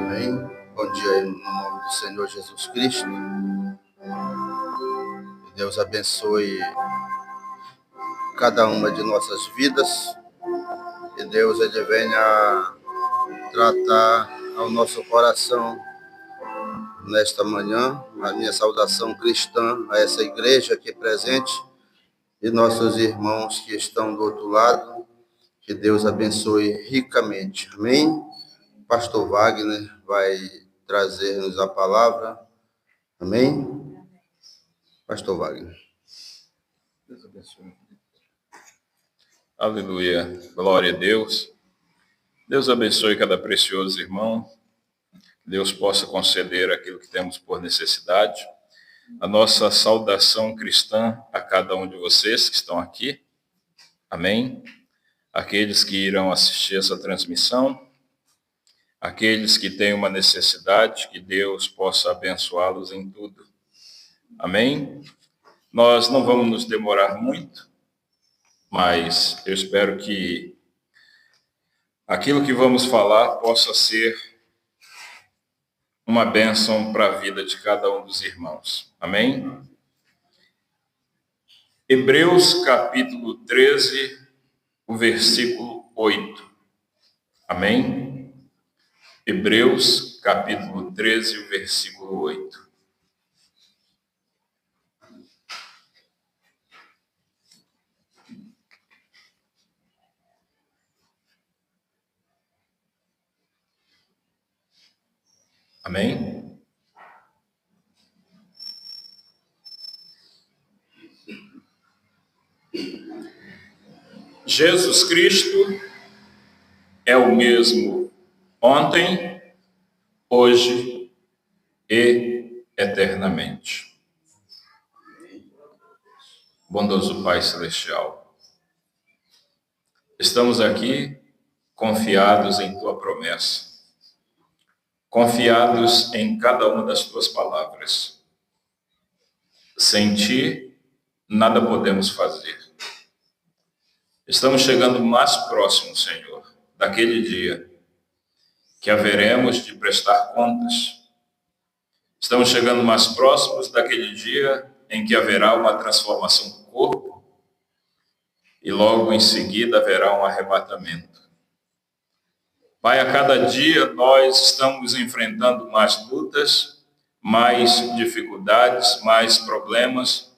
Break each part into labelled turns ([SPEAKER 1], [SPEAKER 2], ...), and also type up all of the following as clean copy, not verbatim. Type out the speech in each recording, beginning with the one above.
[SPEAKER 1] Amém. Bom dia no nome do Senhor Jesus Cristo. Que Deus abençoe cada uma de nossas vidas. Que Deus ele venha tratar ao nosso coração nesta manhã. A minha saudação cristã a essa igreja aqui presente e nossos irmãos que estão do outro lado. Que Deus abençoe ricamente. Amém. Pastor Wagner vai trazer-nos a palavra. Amém? Pastor Wagner.
[SPEAKER 2] Deus abençoe. Aleluia. Glória a Deus. Deus abençoe cada precioso irmão. Deus possa conceder aquilo que temos por necessidade. A nossa saudação cristã a cada um de vocês que estão aqui. Amém? Aqueles que irão assistir essa transmissão. Aqueles que têm uma necessidade, que Deus possa abençoá-los em tudo. Amém? Nós não vamos nos demorar muito, mas eu espero que aquilo que vamos falar possa ser uma bênção para a vida de cada um dos irmãos. Amém? Hebreus capítulo 13, o versículo 8. Amém? Hebreus capítulo 13, o versículo 8. Amém? Jesus Cristo é o mesmo ontem, hoje e eternamente. Bondoso Pai Celestial, estamos aqui confiados em Tua promessa, confiados em cada uma das Tuas palavras. Sem Ti, nada podemos fazer. Estamos chegando mais próximo, Senhor, daquele dia que haveremos de prestar contas. Estamos chegando mais próximos daquele dia em que haverá uma transformação do corpo e logo em seguida haverá um arrebatamento. Pai, a cada dia nós estamos enfrentando mais lutas, mais dificuldades, mais problemas,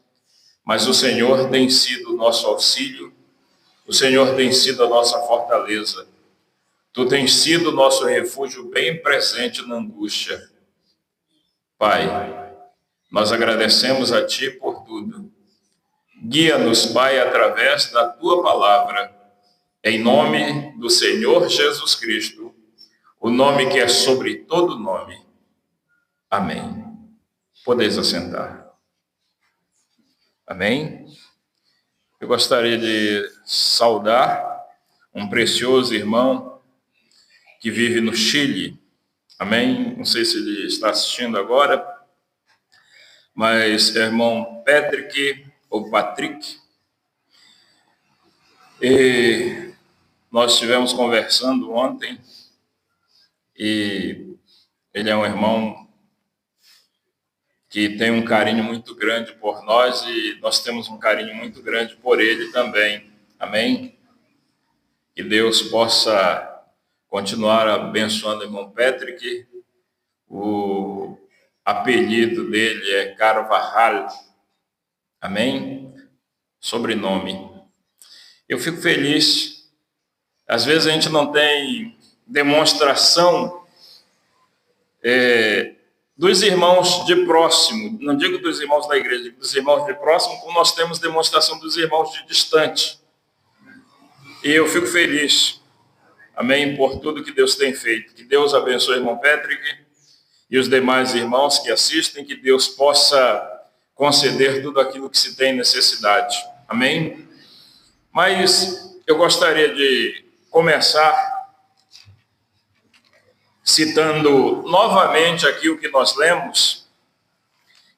[SPEAKER 2] mas o Senhor tem sido o nosso auxílio, o Senhor tem sido a nossa fortaleza. Tu tens sido o nosso refúgio bem presente na angústia. Pai, nós agradecemos a Ti por tudo. Guia-nos, Pai, através da Tua palavra, em nome do Senhor Jesus Cristo, o nome que é sobre todo nome. Amém. Podeis assentar. Amém. Eu gostaria de saudar um precioso irmão que vive no Chile. Amém? Não sei se ele está assistindo agora, mas é irmão Patrick, ou Patrick. E nós estivemos conversando ontem, e ele é um irmão que tem um carinho muito grande por nós, e nós temos um carinho muito grande por ele também. Amém? Que Deus possa continuar abençoando o irmão Patrick. O apelido dele é Carvajal. Amém? Sobrenome. Eu fico feliz. Às vezes a gente não tem demonstração dos irmãos de próximo. Não digo dos irmãos da igreja, digo dos irmãos de próximo, como nós temos demonstração dos irmãos de distante. E eu fico feliz. Amém? Por tudo que Deus tem feito. Que Deus abençoe o irmão Patrick e os demais irmãos que assistem. Que Deus possa conceder tudo aquilo que se tem necessidade. Amém? Mas eu gostaria de começar citando novamente aqui o que nós lemos.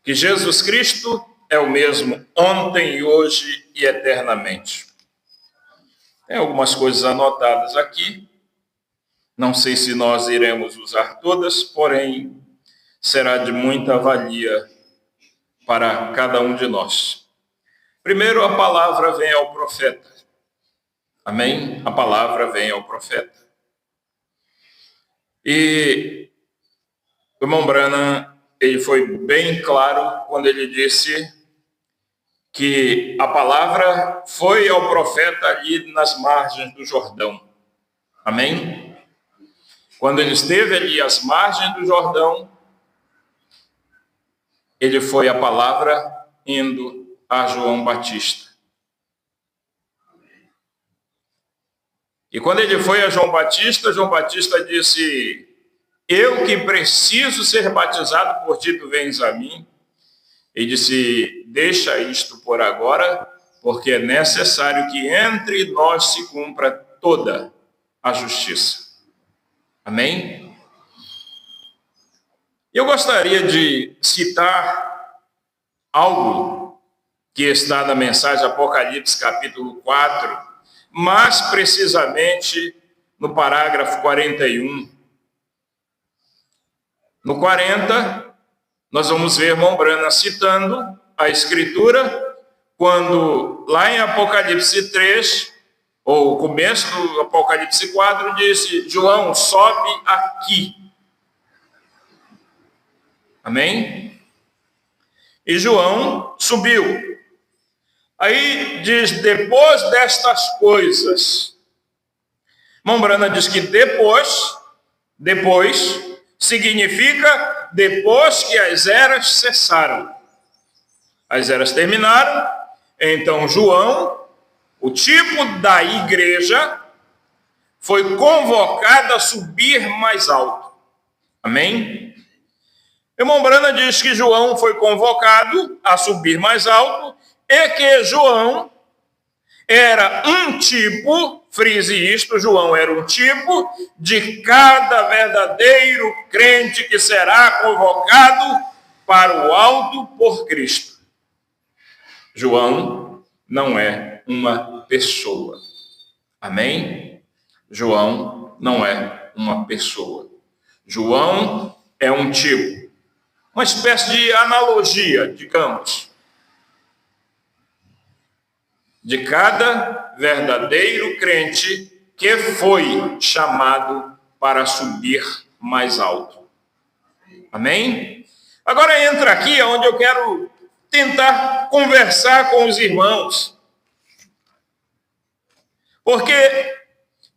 [SPEAKER 2] Que Jesus Cristo é o mesmo ontem, hoje e eternamente. Tem algumas coisas anotadas aqui. Não sei se nós iremos usar todas, porém será de muita valia para cada um de nós. Primeiro, a palavra vem ao profeta. Amém? A palavra vem ao profeta. E o irmão Branham, ele foi bem claro quando ele disse que a palavra foi ao profeta ali nas margens do Jordão. Amém? Quando ele esteve ali às margens do Jordão, ele foi a palavra indo a João Batista. E quando ele foi a João Batista disse: eu que preciso ser batizado por ti, tu vens a mim. Ele disse: deixa isto por agora, porque é necessário que entre nós se cumpra toda a justiça. Amém? Eu gostaria de citar algo que está na mensagem Apocalipse capítulo 4, mais precisamente no parágrafo 41. No 40, nós vamos ver irmão Branham citando a Escritura, quando lá em Apocalipse 3, ou o começo do Apocalipse 4, disse: João, sobe aqui. Amém? E João subiu. Aí diz: depois destas coisas. Irmão Branham diz que depois significa depois que as eras cessaram. As eras terminaram, então João, o tipo da igreja, foi convocado a subir mais alto. Amém? Irmão Branham diz que João foi convocado a subir mais alto e que João era um tipo, frise isto, João era um tipo de cada verdadeiro crente que será convocado para o alto por Cristo. João não é uma pessoa. Amém? João não é uma pessoa. João é um tipo. Uma espécie de analogia, digamos, de cada verdadeiro crente que foi chamado para subir mais alto. Amém? Agora entra aqui onde eu quero tentar conversar com os irmãos. Porque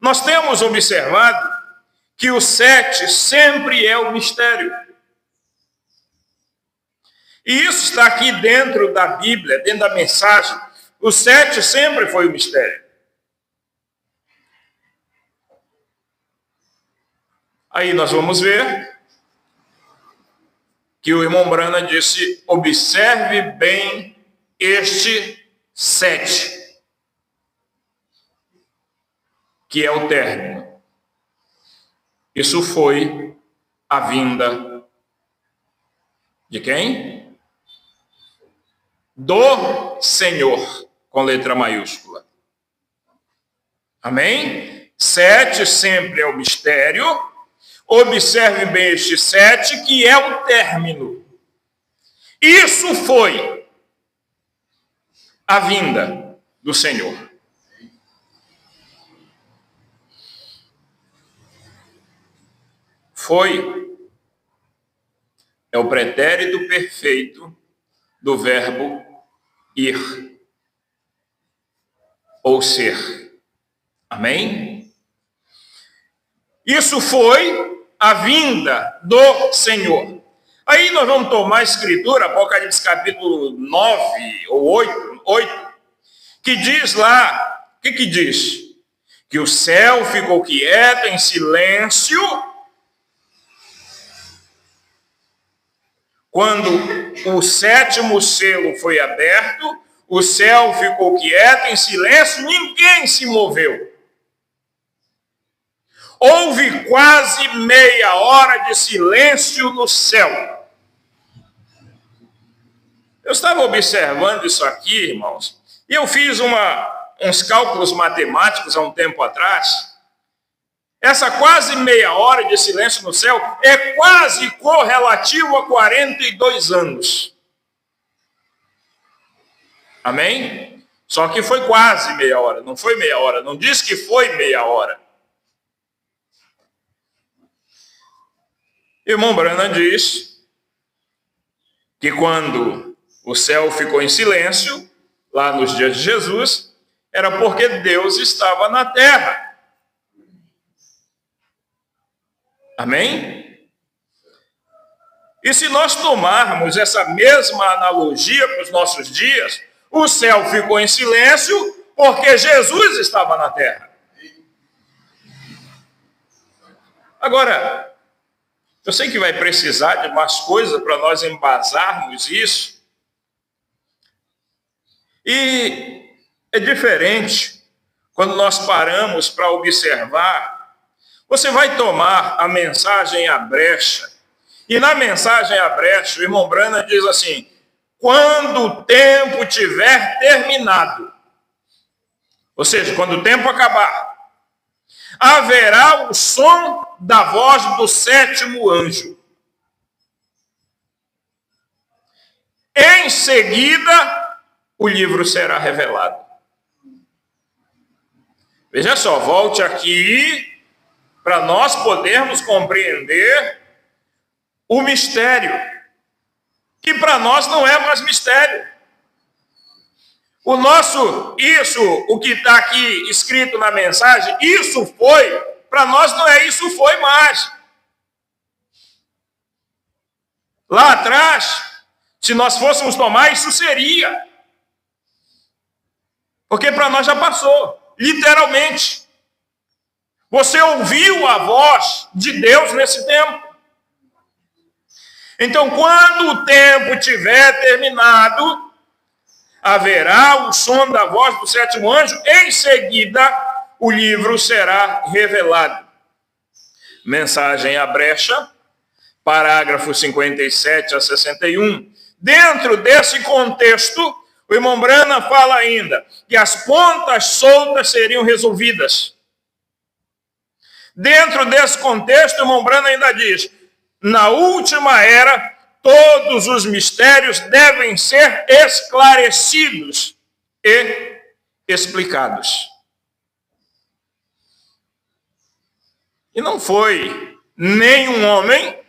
[SPEAKER 2] nós temos observado que o 7 sempre é o mistério. E isso está aqui dentro da Bíblia, dentro da mensagem. O 7 sempre foi o mistério. Aí nós vamos ver que o irmão Branham disse: observe bem este 7, que é o término. Isso foi a vinda de quem? Do Senhor, com letra maiúscula. Amém? 7 sempre é o mistério. Observe bem este 7, que é o término. Isso foi a vinda do Senhor. Foi. É o pretérito perfeito do verbo ir ou ser. Amém? Isso foi a vinda do Senhor. Aí nós vamos tomar a escritura, Apocalipse capítulo 9 ou 8, que diz lá, o que diz? Que o céu ficou quieto, em silêncio, quando o 7º selo foi aberto. O céu ficou quieto, em silêncio, ninguém se moveu. Houve quase meia hora de silêncio no céu. Eu estava observando isso aqui, irmãos, e eu fiz uns cálculos matemáticos há um tempo atrás, Essa quase meia hora de silêncio no céu é quase correlativo a 42 anos. Amém? Só que foi quase meia hora, não foi meia hora. Não diz que foi meia hora. Irmão Branham diz que quando o céu ficou em silêncio, lá nos dias de Jesus, era porque Deus estava na terra. Amém? E se nós tomarmos essa mesma analogia para os nossos dias, o céu ficou em silêncio porque Jesus estava na terra. Agora, eu sei que vai precisar de mais coisas para nós embasarmos isso. E é diferente quando nós paramos para observar. Você vai tomar a mensagem à brecha. E na mensagem à brecha, o irmão Branham diz assim: quando o tempo tiver terminado, ou seja, quando o tempo acabar, haverá o som da voz do sétimo anjo. Em seguida, o livro será revelado. Veja só, volte aqui para nós podermos compreender o mistério, que para nós não é mais mistério. O que está aqui escrito na mensagem, isso foi, para nós não é isso foi mais. Lá atrás, se nós fôssemos tomar, isso seria. Porque para nós já passou, literalmente. Você ouviu a voz de Deus nesse tempo. Então, quando o tempo tiver terminado, haverá o som da voz do sétimo anjo. Em seguida, o livro será revelado. Mensagem à brecha, parágrafo 57 a 61. Dentro desse contexto, o irmão Branham fala ainda que as pontas soltas seriam resolvidas. Dentro desse contexto, o irmão Branham ainda diz: na última era, todos os mistérios devem ser esclarecidos e explicados. E não foi nenhum homem,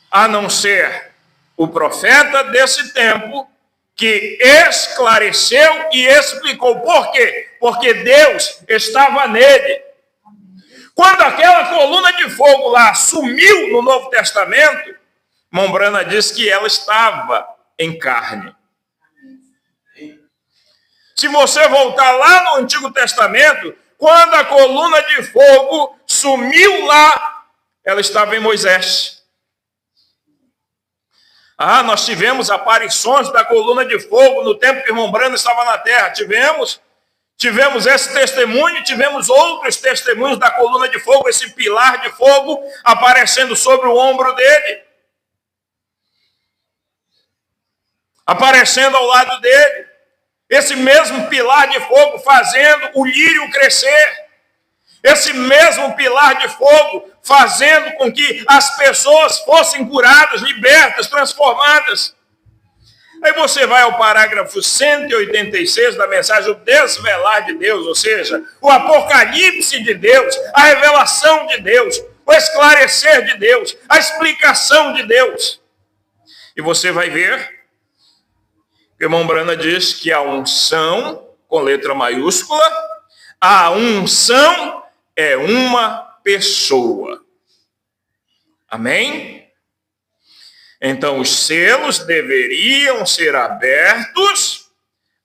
[SPEAKER 2] a não ser o profeta desse tempo, que esclareceu e explicou. Por quê? Porque Deus estava nele. Quando aquela coluna de fogo lá sumiu no Novo Testamento, irmão Branham diz que ela estava em carne. Se você voltar lá no Antigo Testamento, quando a coluna de fogo sumiu lá, ela estava em Moisés. Nós tivemos aparições da coluna de fogo no tempo que o irmão Branham estava na terra. Tivemos esse testemunho, tivemos outros testemunhos da coluna de fogo, esse pilar de fogo aparecendo sobre o ombro dele, aparecendo ao lado dele. Esse mesmo pilar de fogo fazendo o lírio crescer. Esse mesmo pilar de fogo fazendo com que as pessoas fossem curadas, libertas, transformadas. Aí você vai ao parágrafo 186 da mensagem, o desvelar de Deus, ou seja, o apocalipse de Deus, a revelação de Deus, o esclarecer de Deus, a explicação de Deus. E você vai ver que o irmão Branham diz que a unção, com letra maiúscula, a unção é uma pessoa. Amém? Então, os selos deveriam ser abertos,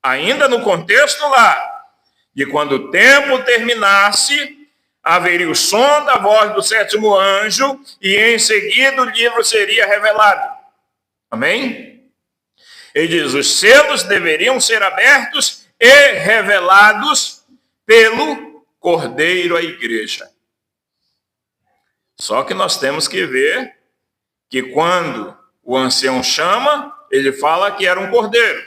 [SPEAKER 2] ainda no contexto lá, de quando o tempo terminasse, haveria o som da voz do sétimo anjo, e em seguida o livro seria revelado. Amém? Ele diz, os selos deveriam ser abertos e revelados pelo Cordeiro à igreja. Só que nós temos que ver que quando o ancião chama, ele fala que era um cordeiro.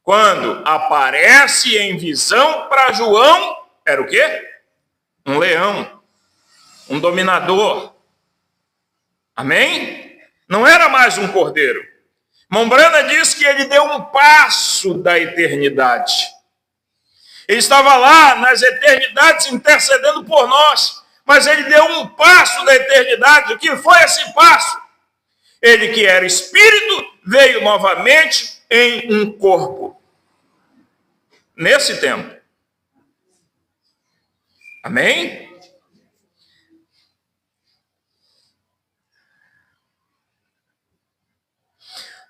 [SPEAKER 2] Quando aparece em visão para João, era o quê? Um leão. um dominador. Amém? Não era mais um cordeiro. Mombrana diz que ele deu um passo da eternidade. Ele estava lá nas eternidades intercedendo por nós, mas ele deu um passo da eternidade. O que foi esse passo? Ele que era espírito veio novamente em um corpo. Nesse tempo. Amém?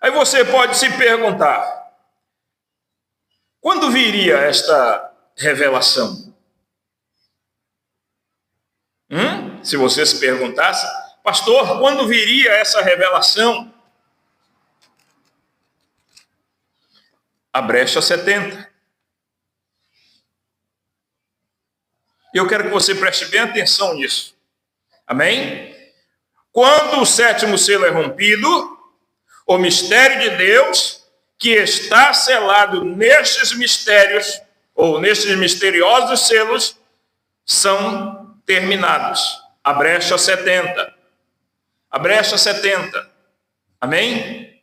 [SPEAKER 2] Aí você pode se perguntar, quando viria esta revelação? Se você se perguntasse, pastor, quando viria essa revelação? A brecha 70. E eu quero que você preste bem atenção nisso. Amém? Quando o sétimo selo é rompido, o mistério de Deus, que está selado nestes mistérios, ou nestes misteriosos selos, são terminados. A brecha 70. A brecha 70. Amém?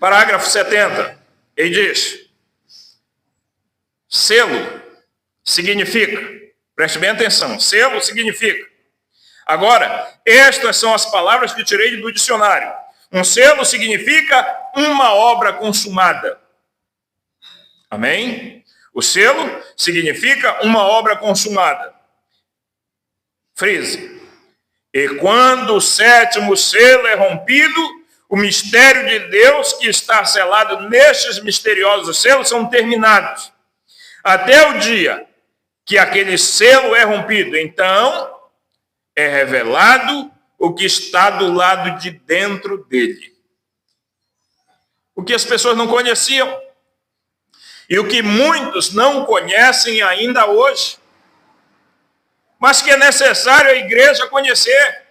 [SPEAKER 2] Parágrafo 70. Ele diz: selo significa, preste bem atenção, selo significa. Agora, estas são as palavras que tirei do dicionário. Um selo significa uma obra consumada. Amém? O selo significa uma obra consumada. Frise. E quando o sétimo selo é rompido, o mistério de Deus que está selado nestes misteriosos selos são terminados. Até o dia que aquele selo é rompido, então é revelado o que está do lado de dentro dele. O que as pessoas não conheciam. E o que muitos não conhecem ainda hoje. Mas que é necessário a igreja conhecer.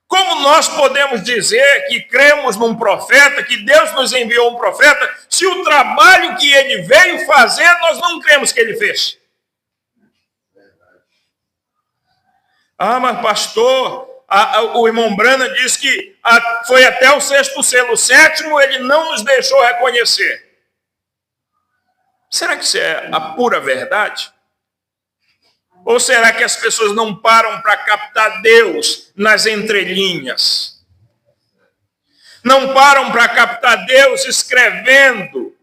[SPEAKER 2] Como nós podemos dizer que cremos num profeta, que Deus nos enviou um profeta, se o trabalho que ele veio fazer, nós não cremos que ele fez? Ah, mas pastor, o irmão Brana diz que foi até o sexto selo. O sétimo ele não nos deixou reconhecer. Será que isso é a pura verdade? Ou será que as pessoas não param para captar Deus nas entrelinhas? Não param para captar Deus escrevendo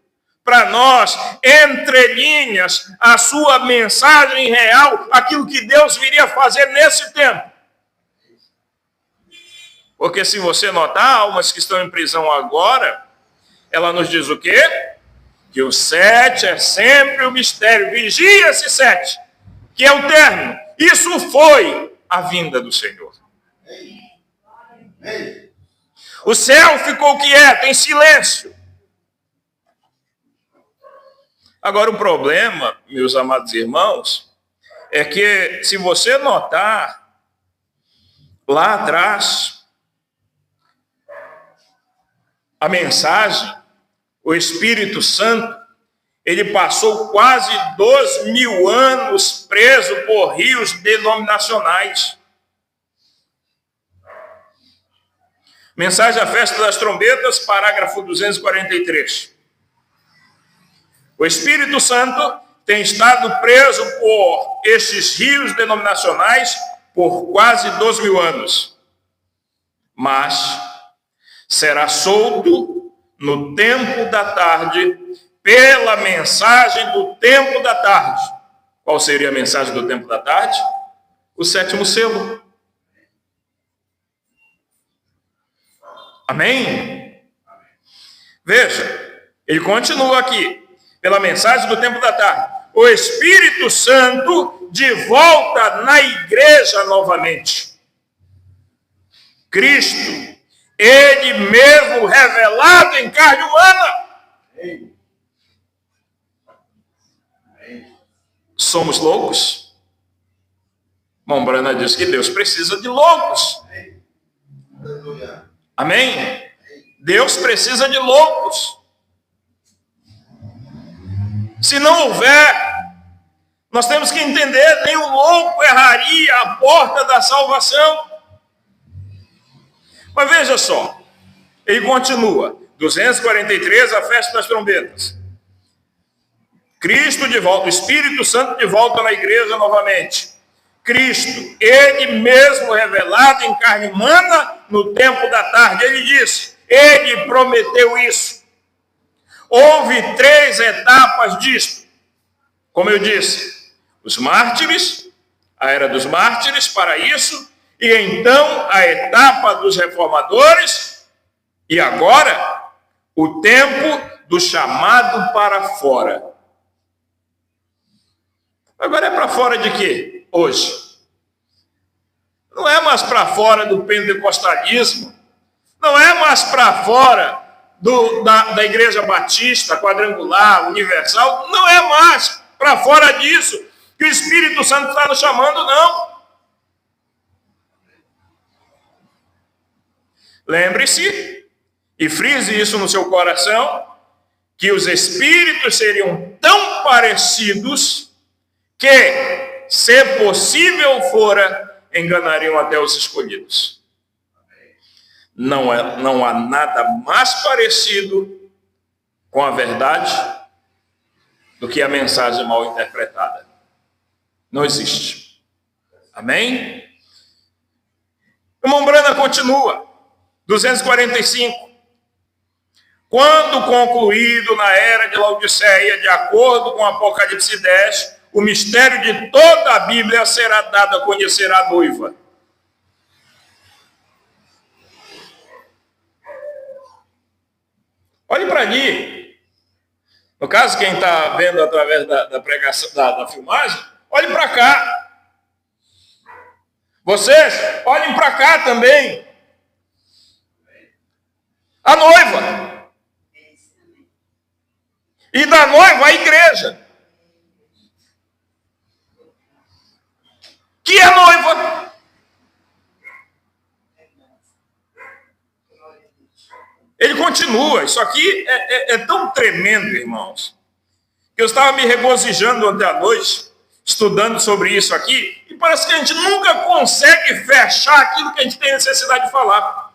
[SPEAKER 2] para nós, entre linhas, a sua mensagem real, aquilo que Deus viria fazer nesse tempo. Porque se você notar, almas que estão em prisão agora, ela nos diz o quê? Que o 7 é sempre o mistério. Vigia esse 7, que é o término. Isso foi a vinda do Senhor. O céu ficou quieto, em silêncio. Agora, o problema, meus amados irmãos, é que, se você notar, lá atrás, a mensagem, o Espírito Santo, ele passou quase 2.000 anos preso por rios denominacionais. Mensagem à Festa das Trombetas, parágrafo 243. O Espírito Santo tem estado preso por estes rios denominacionais por quase 2.000 anos. Mas será solto no tempo da tarde pela mensagem do tempo da tarde. Qual seria a mensagem do tempo da tarde? O sétimo selo. Amém? Veja, ele continua aqui. Pela mensagem do tempo da tarde, o Espírito Santo de volta na igreja novamente. Cristo, ele mesmo revelado em carne humana. Somos loucos? Mombrana diz que Deus precisa de loucos. Amém? Deus precisa de loucos. Se não houver Nós temos que entender, nem o louco erraria a porta da salvação. Mas veja só, ele continua, 243, a festa das trombetas. Cristo de volta, o Espírito Santo de volta na igreja novamente. Cristo, ele mesmo revelado em carne humana no tempo da tarde, ele disse, ele prometeu isso. Houve 3 etapas disto. Como eu disse, os mártires, a era dos mártires para isso, e então a etapa dos reformadores, e agora o tempo do chamado para fora. Agora é para fora de quê? Hoje. Não é mais para fora do pentecostalismo, não é mais para fora da igreja batista, quadrangular, universal, não é mais para fora disso que o Espírito Santo está nos chamando, não. Lembre-se, e frise isso no seu coração, que os espíritos seriam tão parecidos que, se possível fora, enganariam até os escolhidos. Não há nada mais parecido com a verdade do que a mensagem mal interpretada. Não existe. Amém? O irmão Brana continua. 245. Quando concluído na era de Laodiceia, de acordo com Apocalipse 10, o mistério de toda a Bíblia será dado a conhecer à noiva. Olhe para ali. No caso, quem está vendo através da pregação, da filmagem, olhe para cá. Vocês, olhem para cá também. A noiva. E da noiva, a igreja. Que é noiva. Ele continua. Isso aqui é tão tremendo, irmãos, que eu estava me regozijando ontem à noite, estudando sobre isso aqui, e parece que a gente nunca consegue fechar aquilo que a gente tem necessidade de falar.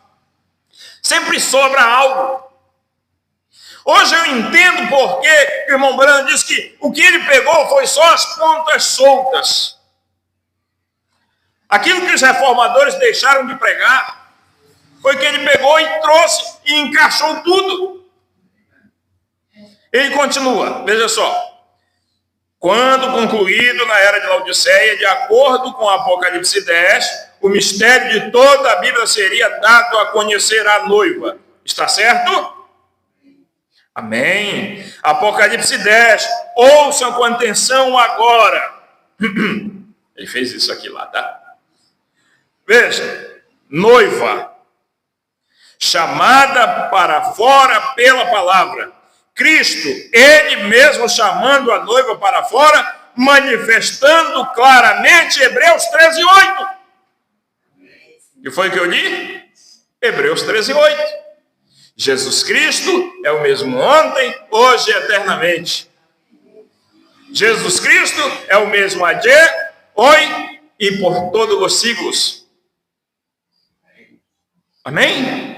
[SPEAKER 2] Sempre sobra algo. Hoje eu entendo porque o irmão Brando diz que o que ele pegou foi só as pontas soltas. Aquilo que os reformadores deixaram de pregar foi que ele pegou e trouxe e encaixou tudo. Ele continua, veja só. Quando concluído na era de Laodiceia, de acordo com Apocalipse 10, o mistério de toda a Bíblia seria dado a conhecer à noiva. Está certo? Amém. Apocalipse 10. Ouçam com atenção agora. Ele fez isso aqui lá, tá? Veja. Noiva. Chamada para fora pela palavra. Cristo, ele mesmo chamando a noiva para fora, manifestando claramente Hebreus 13:8. E foi o que eu li? Hebreus 13:8. Jesus Cristo é o mesmo ontem, hoje e eternamente. Jesus Cristo é o mesmo ayer, hoje e por todos os siglos. Amém?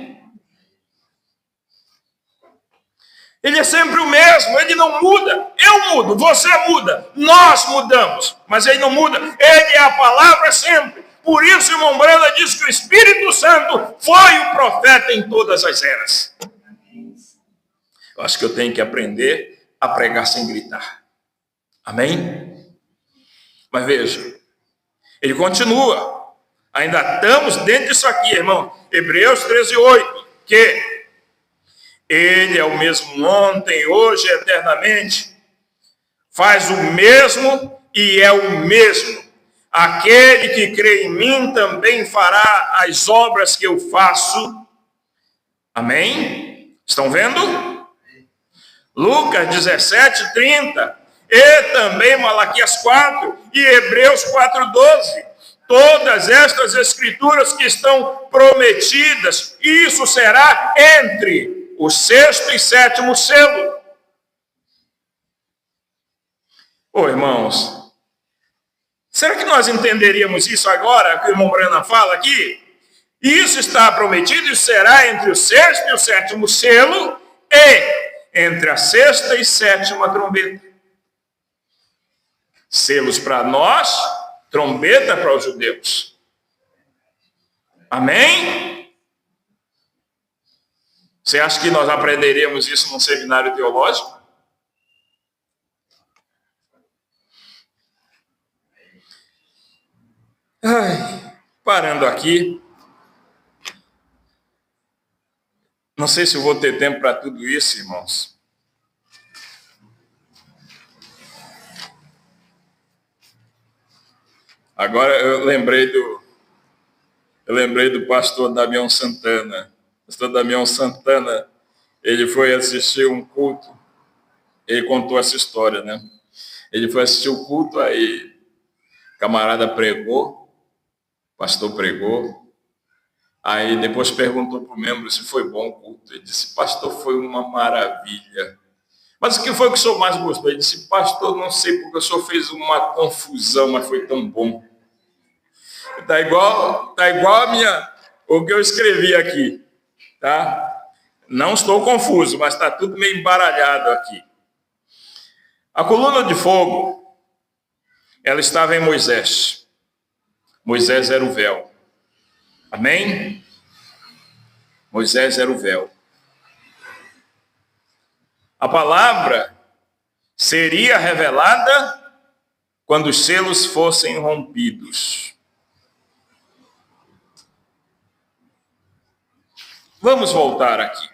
[SPEAKER 2] Ele é sempre o mesmo, ele não muda. Eu mudo, você muda, nós mudamos, mas ele não muda. Ele é a palavra sempre. Por isso, o irmão Branda diz que o Espírito Santo foi o profeta em todas as eras. Eu acho que eu tenho que aprender a pregar sem gritar. Amém? Mas veja, ele continua. Ainda estamos dentro disso aqui, irmão. Hebreus 13:8, que ele é o mesmo ontem, hoje, eternamente. Faz o mesmo e é o mesmo. Aquele que crê em mim também fará as obras que eu faço. Amém? Estão vendo? Lucas 17:30. E também Malaquias 4 e Hebreus 4:12. Todas estas escrituras que estão prometidas, isso será entre o 6º e 7º selo. Irmãos, Será que nós entenderíamos isso agora, que o irmão Brana fala aqui? Isso está prometido e será entre o sexto e o sétimo selo e entre a sexta e sétima trombeta. Selos para nós, trombeta para os judeus. Amém? Você acha que nós aprenderíamos isso num seminário teológico? Parando aqui. Não sei se eu vou ter tempo para tudo isso, irmãos. Agora eu lembrei do pastor Damião Santana. O pastor Damião Santana, ele foi assistir um culto. Ele contou essa história, né? Ele foi assistir o culto, aí o camarada pregou, o pastor pregou. Aí depois perguntou para o membro se foi bom o culto. Ele disse, pastor, foi uma maravilha. Mas o que foi que o senhor mais gostou? Ele disse, pastor, não sei porque o senhor fez uma confusão, mas foi tão bom. Tá igual o que eu escrevi aqui, tá? Não estou confuso, mas está tudo meio embaralhado aqui. A coluna de fogo, ela estava em Moisés. Moisés era o véu. Amém? Moisés era o véu. A palavra seria revelada quando os selos fossem rompidos. Vamos voltar aqui.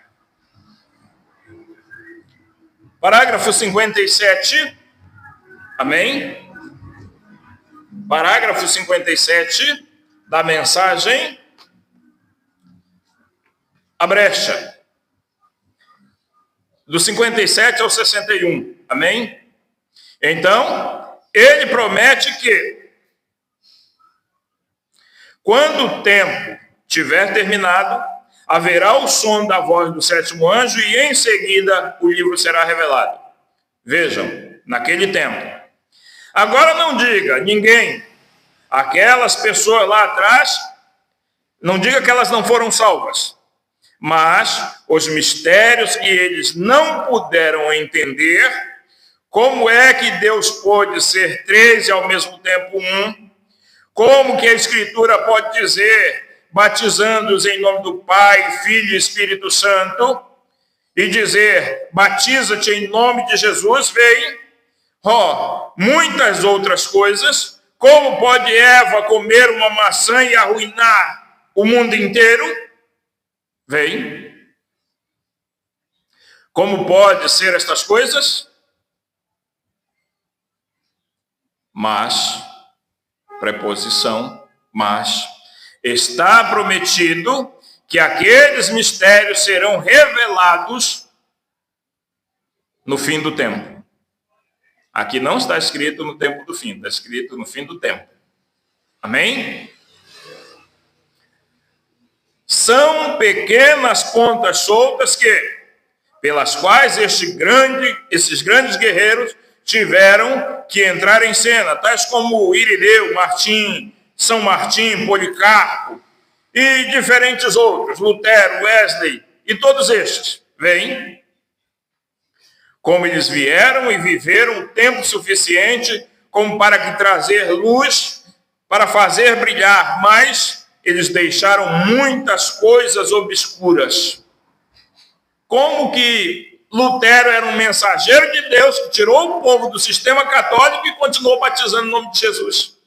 [SPEAKER 2] Parágrafo 57. Amém? Parágrafo 57 da mensagem. A brecha. Do 57 ao 61. Amém? Então, ele promete que quando o tempo tiver terminado, haverá o som da voz do sétimo anjo e em seguida o livro será revelado. Vejam, naquele tempo. Agora não diga ninguém, aquelas pessoas lá atrás, não diga que elas não foram salvas. Mas os mistérios que eles não puderam entender, como é que Deus pode ser três e ao mesmo tempo um, como que a Escritura pode dizer, batizando-os em nome do Pai, Filho e Espírito Santo, e dizer, batiza-te em nome de Jesus, vem, muitas outras coisas, como pode Eva comer uma maçã e arruinar o mundo inteiro? Vem. Como pode ser estas coisas? Mas, preposição, mas, está prometido que aqueles mistérios serão revelados no fim do tempo. Aqui não está escrito no tempo do fim, está escrito no fim do tempo. Amém? São pequenas pontas soltas pelas quais esses grandes guerreiros tiveram que entrar em cena, tais como Irineu, Martim, São Martim, Policarpo e diferentes outros, Lutero, Wesley e todos estes. Vêm, como eles vieram e viveram tempo suficiente como para que trazer luz, para fazer brilhar, mas eles deixaram muitas coisas obscuras. Como que Lutero era um mensageiro de Deus que tirou o povo do sistema católico e continuou batizando em nome de Jesus.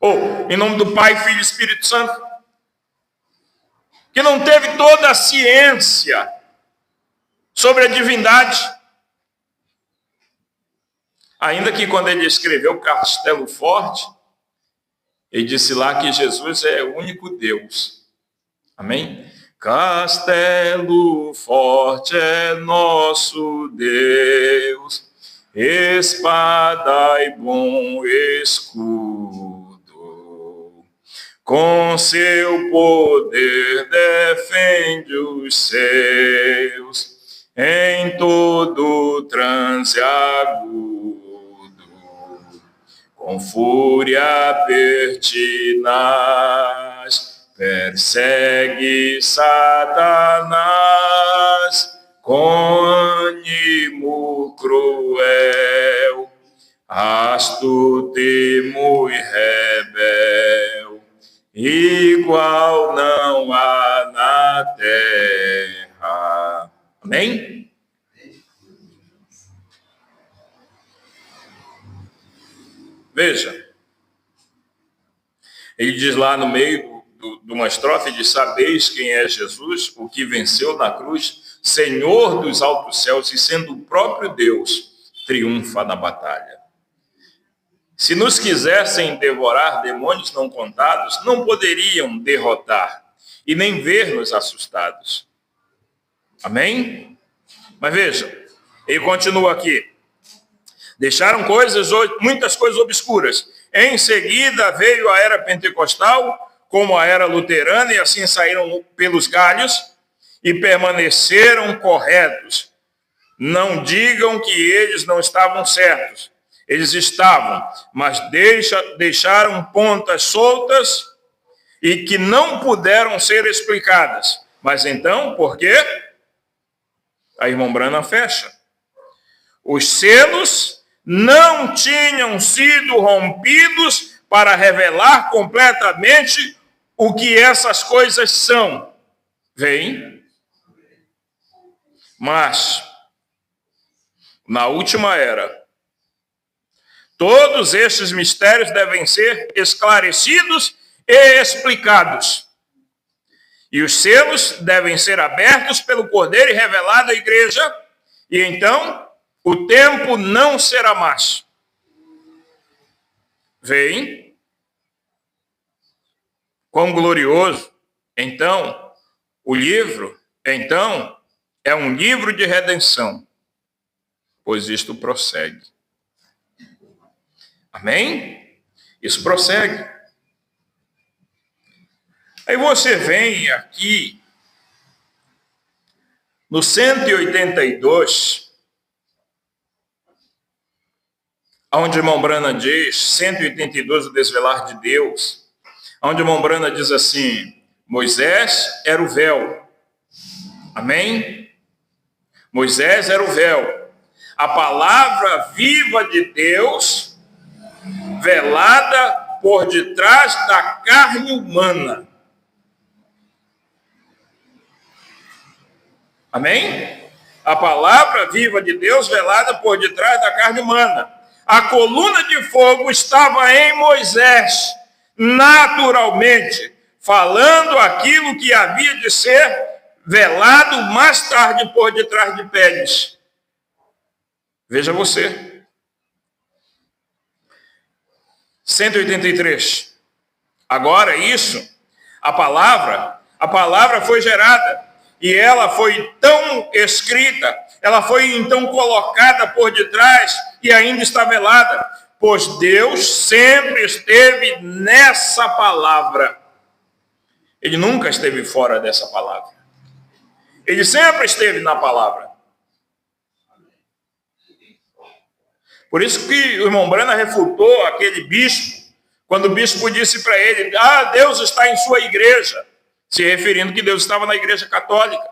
[SPEAKER 2] Ou em nome do Pai, Filho e Espírito Santo. Que não teve toda a ciência sobre a divindade. Ainda que quando ele escreveu Castelo Forte, ele disse lá que Jesus é o único Deus. Amém? Castelo forte é nosso Deus, espada e bom escudo. Com seu poder defende os seus em todo transe agudo. com fúria pertinaz, persegue Satanás com ânimo cruel, astuto e muito rebel, igual não há na terra. Amém? Veja, ele diz lá no meio de uma estrofe, de sabeis quem é Jesus, o que venceu na cruz, Senhor dos altos céus, e sendo o próprio Deus, triunfa na batalha. Se nos quisessem devorar demônios não contados, não poderiam derrotar e nem ver-nos assustados. Amém? Mas veja, ele continua aqui. Deixaram muitas coisas obscuras. Em seguida veio a era pentecostal, como a era luterana, e assim saíram pelos galhos e permaneceram corretos. Não digam que eles não estavam certos. Eles estavam, mas deixaram pontas soltas e que não puderam ser explicadas. Mas então, por quê? A irmã Branham fecha. Os selos não tinham sido rompidos para revelar completamente o que essas coisas são. Vem. Mas, na última era, todos estes mistérios devem ser esclarecidos e explicados. E os selos devem ser abertos pelo Cordeiro e revelado à igreja. E então, o tempo não será mais. Vem. Quão glorioso. Então, o livro, então, é um livro de redenção. Pois isto prossegue. Amém? Isso prossegue. Aí você vem aqui no 182, onde irmão Branham diz, 182, o desvelar de Deus, onde irmão Branham diz assim, Moisés era o véu. Amém? Moisés era o véu. A palavra viva de Deus, velada por detrás da carne humana. Amém? A palavra viva de Deus, velada por detrás da carne humana. A coluna de fogo estava em Moisés, naturalmente, falando aquilo que havia de ser velado mais tarde por detrás de peles. Veja você. 183. Agora isso, a palavra foi gerada e ela foi tão escrita, ela foi então colocada por detrás e ainda está velada, pois Deus sempre esteve nessa palavra. Ele nunca esteve fora dessa palavra. Ele sempre esteve na palavra. Por isso que o irmão Branham refutou aquele bispo, quando o bispo disse para ele, Deus está em sua igreja, se referindo que Deus estava na igreja católica. O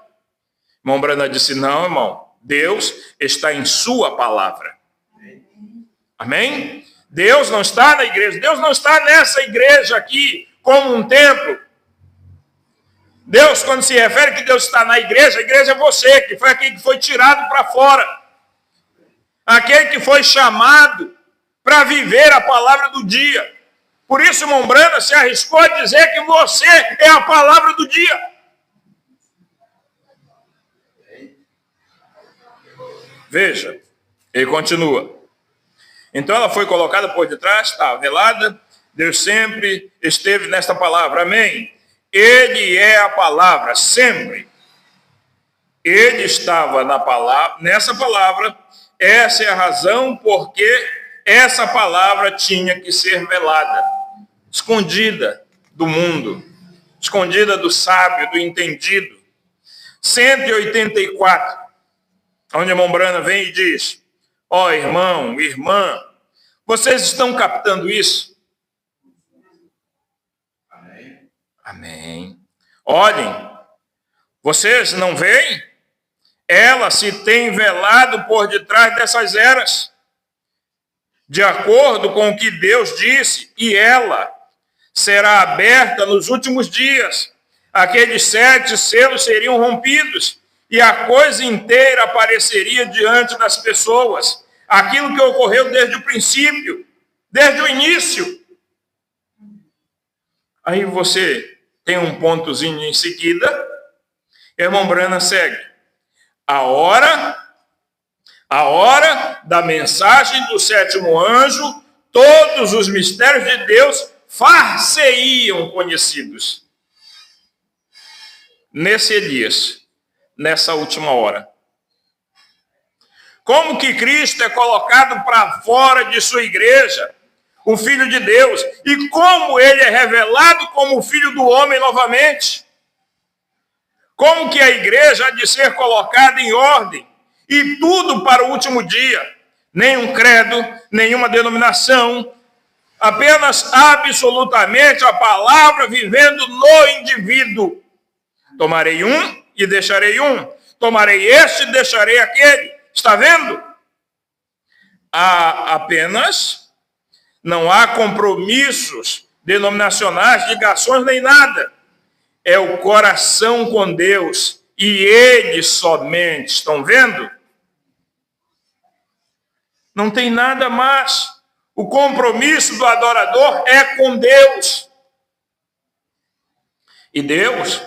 [SPEAKER 2] irmão Branham disse, não, irmão, Deus está em sua palavra. Amém? Deus não está na igreja, Deus não está nessa igreja aqui, como um templo. Deus, quando se refere que Deus está na igreja, a igreja é você, que foi aquele que foi tirado para fora. Aquele que foi chamado para viver a palavra do dia. Por isso, irmão Branham se arriscou a dizer que você é a palavra do dia. Veja, ele continua. Então ela foi colocada por detrás, está velada, Deus sempre esteve nesta palavra, amém? Ele é a palavra, sempre. Ele estava na palavra, nessa palavra, essa é a razão porque essa palavra tinha que ser velada, escondida do mundo, escondida do sábio, do entendido. 184, onde a irmã Branham vem e diz, irmão, irmã, Vocês estão captando isso?
[SPEAKER 1] Amém.
[SPEAKER 2] Amém. Olhem, vocês não veem? Ela se tem velado por detrás dessas eras, de acordo com o que Deus disse, e ela será aberta nos últimos dias. Aqueles 7 selos seriam rompidos e a coisa inteira apareceria diante das pessoas. Aquilo que ocorreu desde o princípio, desde o início. Aí você tem um pontozinho em seguida, irmão Branham segue. A hora da mensagem do 7º anjo, todos os mistérios de Deus far-se-iam conhecidos. Nesse Elias, nessa última hora. Como que Cristo é colocado para fora de sua igreja, o Filho de Deus, e como ele é revelado como o Filho do homem novamente. Como que a igreja há de ser colocada em ordem, e tudo para o último dia. Nenhum credo, nenhuma denominação, apenas absolutamente a palavra vivendo no indivíduo. Tomarei um e deixarei um. Tomarei este e deixarei aquele. Está vendo? Não há compromissos denominacionais, ligações nem nada. É o coração com Deus e ele somente. Estão vendo? Não tem nada mais. O compromisso do adorador é com Deus. E Deus,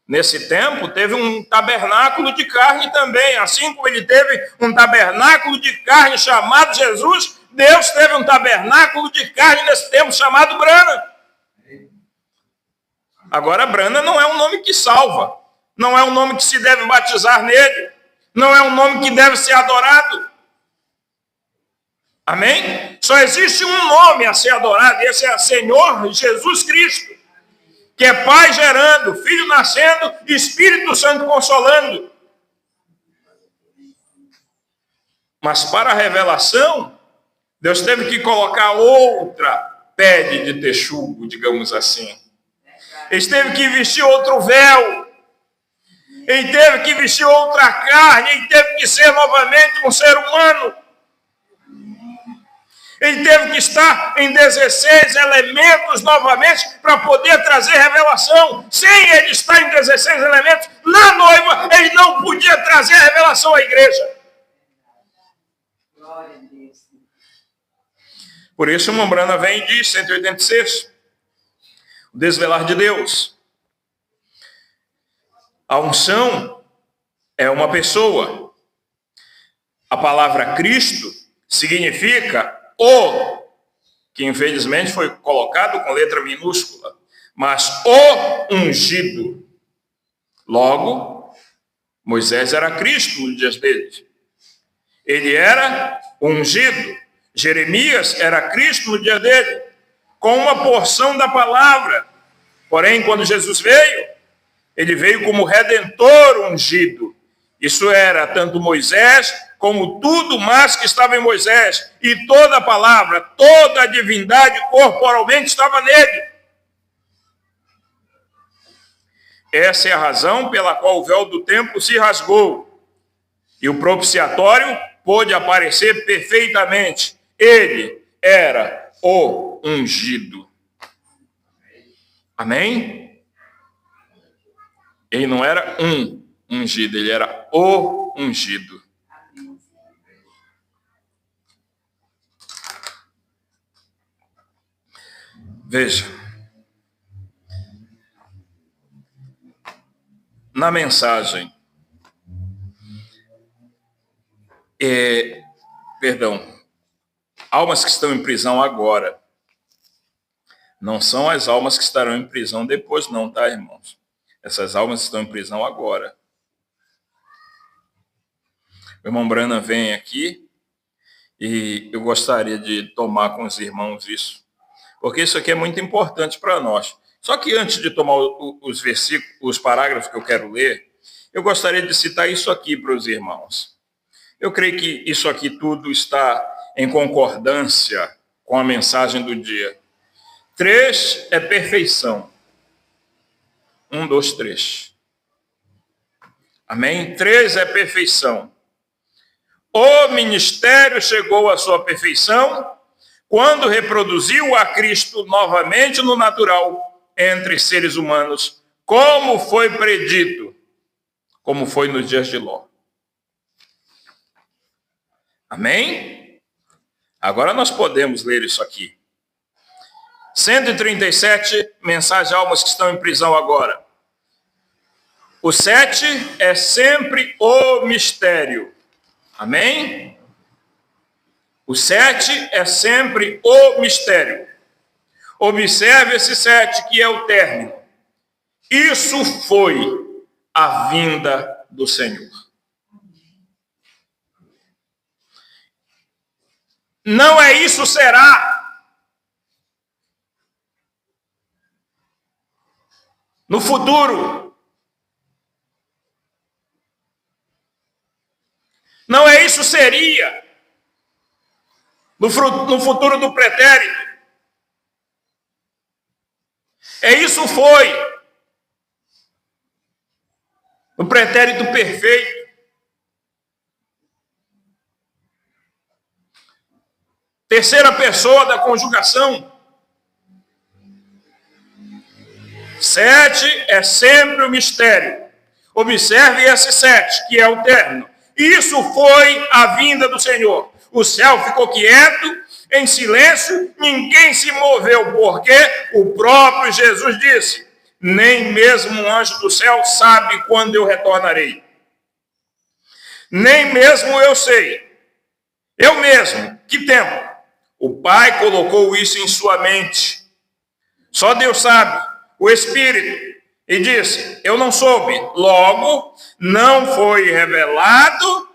[SPEAKER 2] nesse tempo, teve um tabernáculo de carne também. Assim como ele teve um tabernáculo de carne chamado Jesus, Deus teve um tabernáculo de carne nesse tempo chamado Branham. Agora, Branham não é um nome que salva. Não é um nome que se deve batizar nele. Não é um nome que deve ser adorado. Amém? Só existe um nome a ser adorado, e esse é o Senhor Jesus Cristo, que é Pai gerando, Filho nascendo, Espírito Santo consolando. Mas para a revelação, Deus teve que colocar outra pele de texugo, digamos assim. Ele teve que vestir outro véu. Ele teve que vestir outra carne. Ele teve que ser novamente um ser humano. Ele teve que estar em 16 elementos novamente para poder trazer revelação. Sem ele estar em 16 elementos, na noiva, ele não podia trazer a revelação à igreja.
[SPEAKER 3] Glória a Deus.
[SPEAKER 2] Por isso o Branham vem e diz, 186, o desvelar de Deus. A unção é uma pessoa. A palavra Cristo significa o, que infelizmente foi colocado com letra minúscula, mas o ungido. Logo, Moisés era Cristo nos dias dele. Ele era ungido. Jeremias era Cristo no dia dele, com uma porção da palavra. Porém, quando Jesus veio, ele veio como Redentor ungido. Isso era tanto Moisés, como tudo mais que estava em Moisés. E toda a palavra, toda a divindade corporalmente estava nele. Essa é a razão pela qual o véu do templo se rasgou. E o propiciatório pôde aparecer perfeitamente. Ele era o ungido. Amém? Ele não era um ungido, ele era o ungido. Veja. Na mensagem, almas que estão em prisão agora, não são as almas que estarão em prisão depois não, tá, irmãos? Essas almas estão em prisão agora. O irmão Branham vem aqui e eu gostaria de tomar com os irmãos isso, porque isso aqui é muito importante para nós. Só que antes de tomar os versículos, os parágrafos que eu quero ler, eu gostaria de citar isso aqui para os irmãos. Eu creio que isso aqui tudo está em concordância com a mensagem do dia. 3 é perfeição. 1, 2, 3. Amém? 3 é perfeição. O ministério chegou à sua perfeição quando reproduziu a Cristo novamente no natural entre seres humanos, como foi predito, como foi nos dias de Ló. Amém? Agora nós podemos ler isso aqui. 137, mensagem a almas que estão em prisão agora. O 7 é sempre o mistério. Amém? O 7 é sempre o mistério. Observe esse 7, que é o término. Isso foi a vinda do Senhor. Não é isso será. No futuro. Não é isso seria. No futuro do pretérito. É isso foi. No pretérito perfeito. Terceira pessoa da conjugação. 7 é sempre o mistério. Observe esse 7, que é o término. Isso foi a vinda do Senhor. O céu ficou quieto, em silêncio, ninguém se moveu, porque o próprio Jesus disse: nem mesmo um anjo do céu sabe quando eu retornarei. Nem mesmo eu sei. Eu mesmo, que tempo? O Pai colocou isso em sua mente. Só Deus sabe, o Espírito. E disse: eu não soube. Logo, não foi revelado.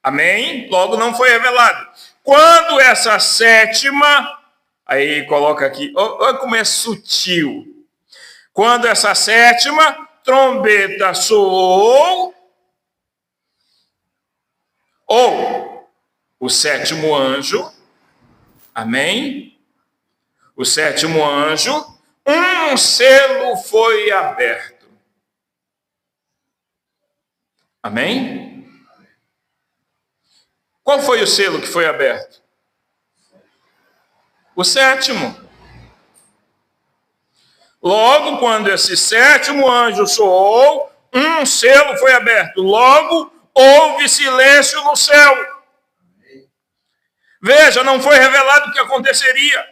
[SPEAKER 2] Amém? Logo, não foi revelado. Quando essa sétima, aí coloca aqui, olha como é sutil. Quando essa sétima trombeta soou, ou o sétimo anjo, amém? O sétimo anjo, um selo foi aberto. Amém? Qual foi o selo que foi aberto? O sétimo. Logo, quando esse sétimo anjo soou, um selo foi aberto. Logo, houve silêncio no céu. Veja, não foi revelado o que aconteceria.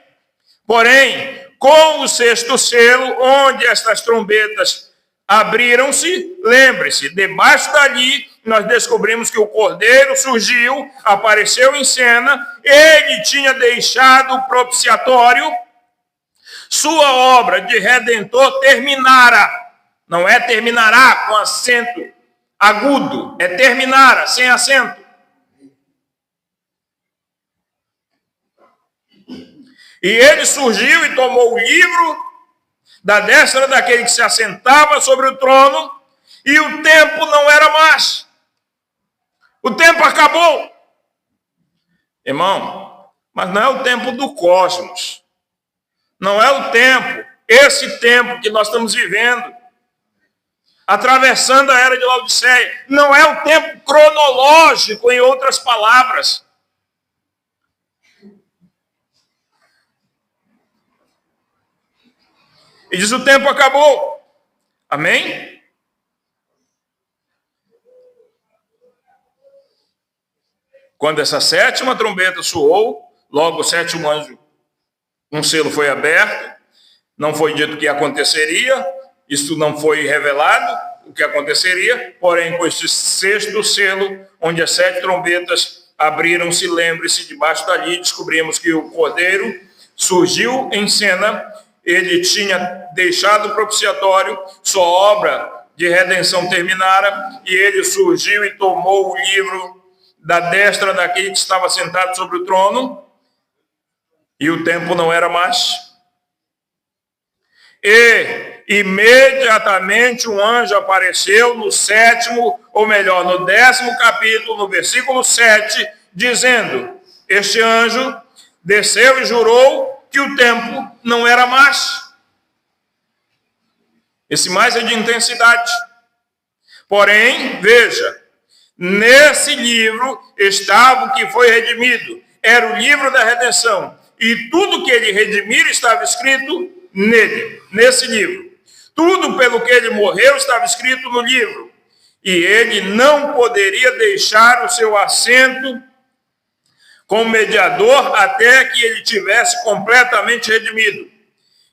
[SPEAKER 2] Porém, com o sexto selo, onde estas trombetas abriram-se, lembre-se, debaixo dali, nós descobrimos que o Cordeiro surgiu, apareceu em cena, ele tinha deixado o propiciatório, sua obra de redentor terminara. Não é terminará com acento agudo, é terminara, sem acento. E ele surgiu e tomou o livro da destra daquele que se assentava sobre o trono, e o tempo não era mais. O tempo acabou. Irmão, mas não é o tempo do cosmos. Não é o tempo, esse tempo que nós estamos vivendo, atravessando a era de Laodiceia. Não é o tempo cronológico, em outras palavras. E diz: o tempo acabou. Amém? Quando essa sétima trombeta soou, logo o sétimo anjo, um selo foi aberto, não foi dito o que aconteceria, isso não foi revelado, o que aconteceria, porém com este sexto selo, onde as 7 trombetas abriram-se, lembre-se, debaixo dali descobrimos que o Cordeiro surgiu em cena, ele tinha deixado o propiciatório, sua obra de redenção terminara, e ele surgiu e tomou o livro da destra daquele que estava sentado sobre o trono, e o tempo não era mais. E imediatamente um anjo apareceu no 7º, ou melhor, no 10º capítulo, no versículo 7, dizendo: este anjo desceu e jurou que o tempo não era mais. Esse mais é de intensidade. Porém, veja, nesse livro estava o que foi redimido. Era o livro da redenção. E tudo que ele redimir estava escrito nele, nesse livro. Tudo pelo que ele morreu estava escrito no livro. E ele não poderia deixar o seu assento como mediador até que ele tivesse completamente redimido.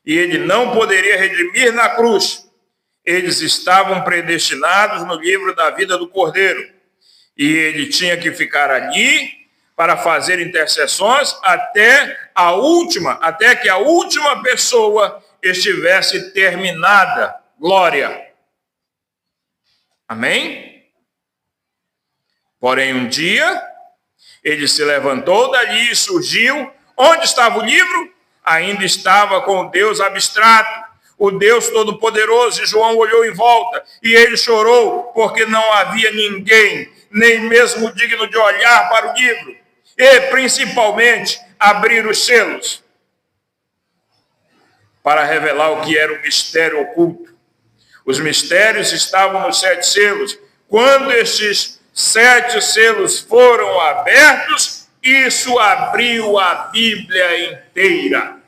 [SPEAKER 2] E ele não poderia redimir na cruz. Eles estavam predestinados no livro da vida do Cordeiro. E ele tinha que ficar ali para fazer intercessões até que a última pessoa estivesse terminada. Glória. Amém? Porém, um dia, ele se levantou dali e surgiu. Onde estava o livro? Ainda estava com o Deus abstrato, o Deus Todo-Poderoso. E João olhou em volta e ele chorou, porque não havia ninguém, nem mesmo digno de olhar para o livro, e principalmente abrir os selos, para revelar o que era o mistério oculto. Os mistérios estavam nos 7 selos. Quando estes 7 selos foram abertos, isso abriu a Bíblia inteira.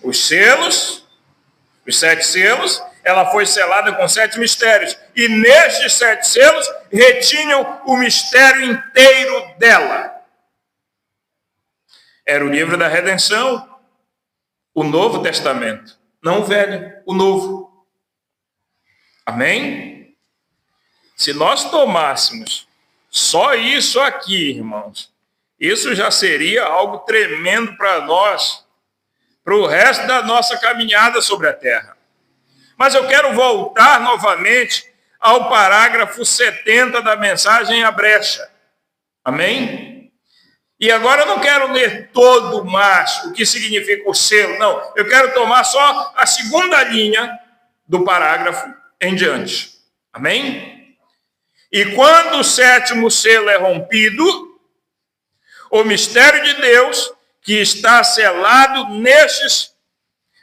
[SPEAKER 2] Os selos, os 7 selos, ela foi selada com 7 mistérios. E nestes 7 selos retinham o mistério inteiro dela. Era o livro da redenção, o Novo Testamento. Não o Velho, o Novo. Amém? Se nós tomássemos só isso aqui, irmãos, isso já seria algo tremendo para nós, para o resto da nossa caminhada sobre a terra. Mas eu quero voltar novamente ao parágrafo 70 da mensagem à brecha. Amém? E agora eu não quero ler todo mais o que significa o selo, não. Eu quero tomar só a segunda linha do parágrafo em diante. Amém? E quando o 7º selo é rompido, o mistério de Deus, que está selado nestes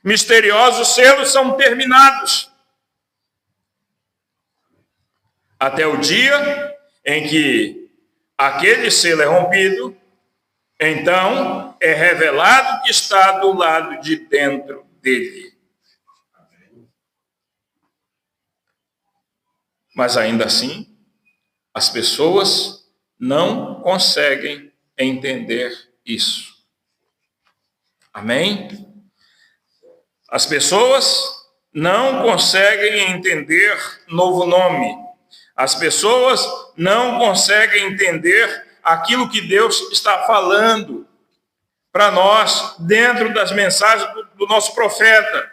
[SPEAKER 2] misteriosos selos, são terminados. Até o dia em que aquele selo é rompido, então é revelado que está do lado de dentro dele. Mas ainda assim, as pessoas não conseguem entender isso. Amém? As pessoas não conseguem entender novo nome. As pessoas não conseguem entender aquilo que Deus está falando para nós dentro das mensagens do nosso profeta.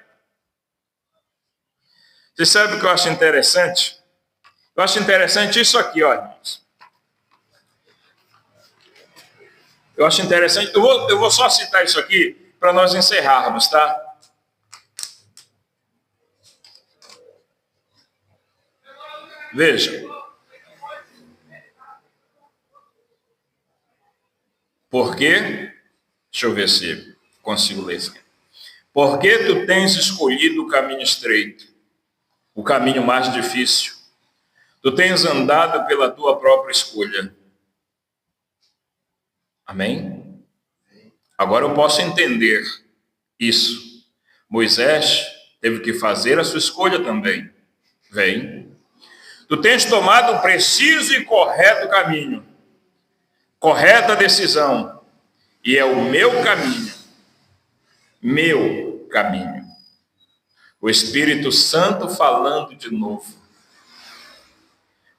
[SPEAKER 2] Você sabe o que eu acho interessante? Eu acho interessante isso aqui, olha. Eu acho interessante. Eu vou só citar isso aqui para nós encerrarmos, tá? Veja. Por quê? Deixa eu ver se consigo ler isso aqui. Porque tu tens escolhido o caminho estreito, o caminho mais difícil. Tu tens andado pela tua própria escolha. Amém? Agora eu posso entender isso. Moisés teve que fazer a sua escolha também. Vem. Tu tens tomado o preciso e correto caminho. Correta decisão. E é o meu caminho. Meu caminho. O Espírito Santo falando de novo.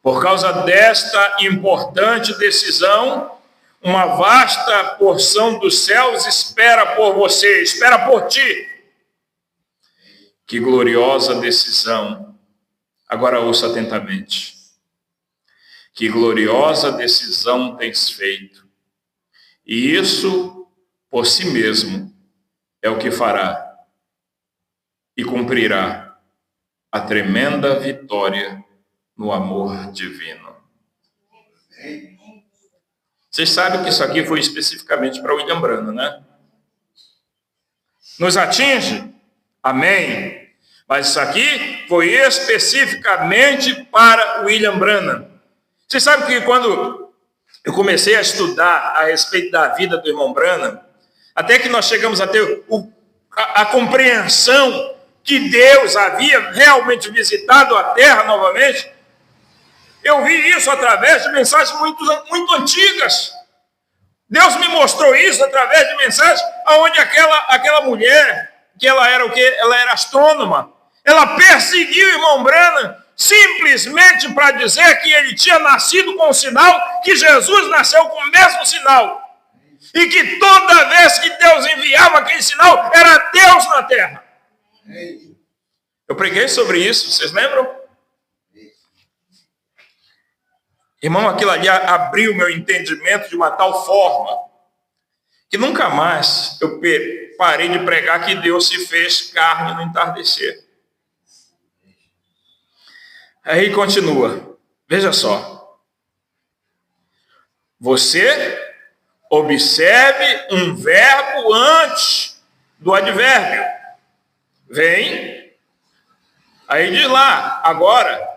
[SPEAKER 2] Por causa desta importante decisão, uma vasta porção dos céus espera por você, espera por ti. Que gloriosa decisão. Agora ouça atentamente. Que gloriosa decisão tens feito. E isso, por si mesmo, é o que fará e cumprirá a tremenda vitória no amor divino. Vocês sabem que isso aqui foi especificamente para William Branham, né? Nos atinge? Amém. Mas isso aqui foi especificamente para William Branham. Vocês sabem que quando eu comecei a estudar a respeito da vida do irmão Branham, até que nós chegamos a ter a compreensão que Deus havia realmente visitado a Terra novamente, eu vi isso através de mensagens muito antigas. Deus me mostrou isso através de mensagens onde aquela mulher, que ela era o quê? Ela era astrônoma. Ela perseguiu o irmão Branham simplesmente para dizer que ele tinha nascido com o sinal, que Jesus nasceu com o mesmo sinal. E que toda vez que Deus enviava aquele sinal, era Deus na terra. Eu preguei sobre isso, vocês lembram? Irmão, aquilo ali abriu meu entendimento de uma tal forma que nunca mais eu parei de pregar que Deus se fez carne no entardecer. Aí continua. Veja só. Você observe um verbo antes do advérbio. Vem. Aí diz lá, agora,